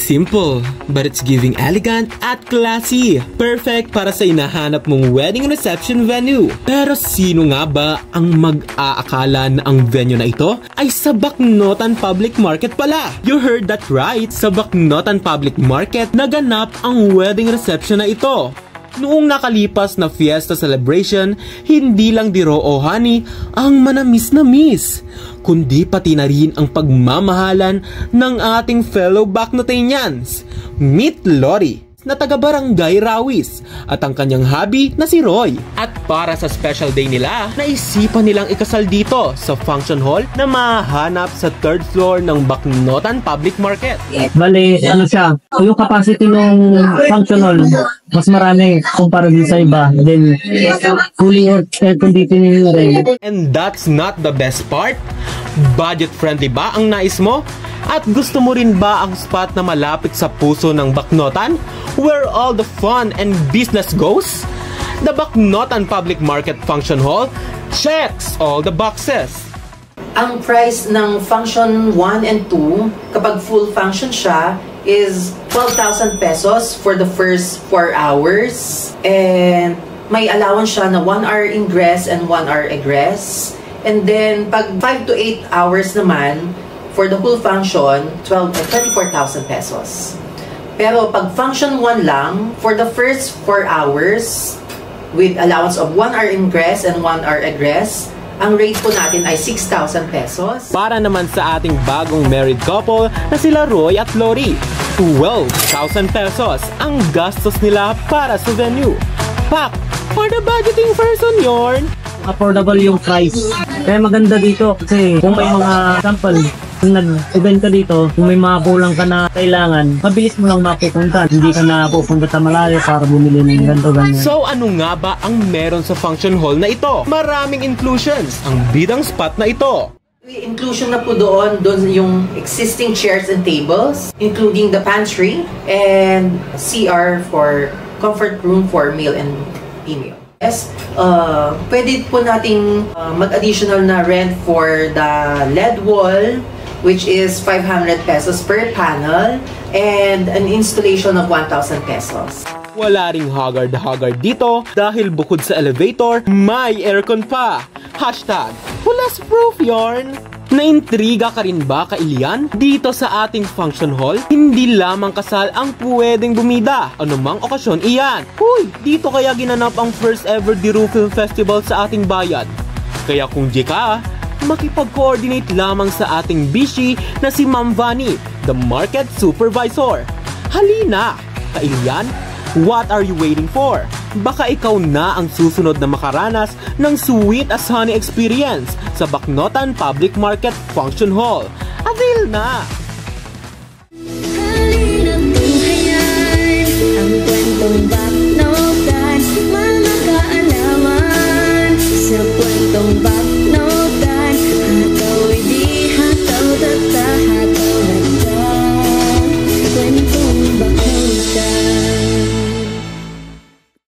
Simple, but it's giving elegant at classy. Perfect para sa hinahanap mong wedding reception venue. Pero sino nga ba ang mag-aakala na ang venue na ito ay sa Baknotan Public Market pala? You heard that right, sa Baknotan Public Market naganap ang wedding reception na ito. Noong nakalipas na fiesta celebration, hindi lang Diro o Honey ang manamis na miss, kundi pati na rin ang pagmamahalan ng ating fellow Baknotanians. Meet Lori na taga-barangay Rawis at ang kanyang hubby na si Roy. At para sa special day nila, naisipan nilang ikasal dito sa function hall na mahanap sa 3rd floor ng Baknotan Public Market. Bale, ano siya, yung capacity ng function hall, mas marami kumpara din sa iba. Then, fully air conditioning rin. And that's not the best part. Budget friendly ba ang nais mo? At gusto mo rin ba ang spot na malapit sa puso ng Baknotan, where all the fun and business goes? The Baknotan Public Market Function Hall checks all the boxes. Ang price ng function 1 and 2, kapag full function siya, is 12,000 pesos for the first 4 hours. And may allowance siya na 1 hour ingress and 1 hour egress. And then, pag 5 to 8 hours naman, for the whole function, 24,000 pesos. Pero pag function 1 lang, for the first 4 hours, with allowance of 1 hour ingress and 1 hour egress, ang rate po natin ay 6,000 pesos. Para naman sa ating bagong married couple na sila Roy at Lori, 12,000 pesos ang gastos nila para sa venue. Pak, for the budgeting person, Yorn! Affordable yung price. Kaya maganda dito kasi kung may mga sample, kung nag-event ka dito, kung may mga kulang ka na kailangan, mabilis mo lang mapupunta. Hindi ka na pupunta sa malayo para bumili ng ganito, ganyan. So ano nga ba ang meron sa function hall na ito? Maraming inclusions ang bidang spot na ito. Inclusion na po doon yung existing chairs and tables, including the pantry and CR for comfort room for male and female. Yes, pwede po nating mag-additional na rent for the LED wall, which is 500 pesos per panel, and an installation of 1,000 pesos. Wala ring haggard dito dahil bukod sa elevator, may aircon pa. Hashtag, Hulas Proof Yarn! Naintriga ka rin ba, Kailian? Dito sa ating function hall, hindi lamang kasal ang pwedeng bumida. Anumang okasyon iyan. Huy, dito kaya ginanap ang first ever Diro Film Festival sa ating bayan. Kaya kung di ka, makipag-coordinate lamang sa ating bishi na si Ma'am Vani, the market supervisor. Halina, Kailian! What are you waiting for? Baka ikaw na ang susunod na makaranas ng sweet as honey experience sa Baknotan Public Market Function Hall. Avail na!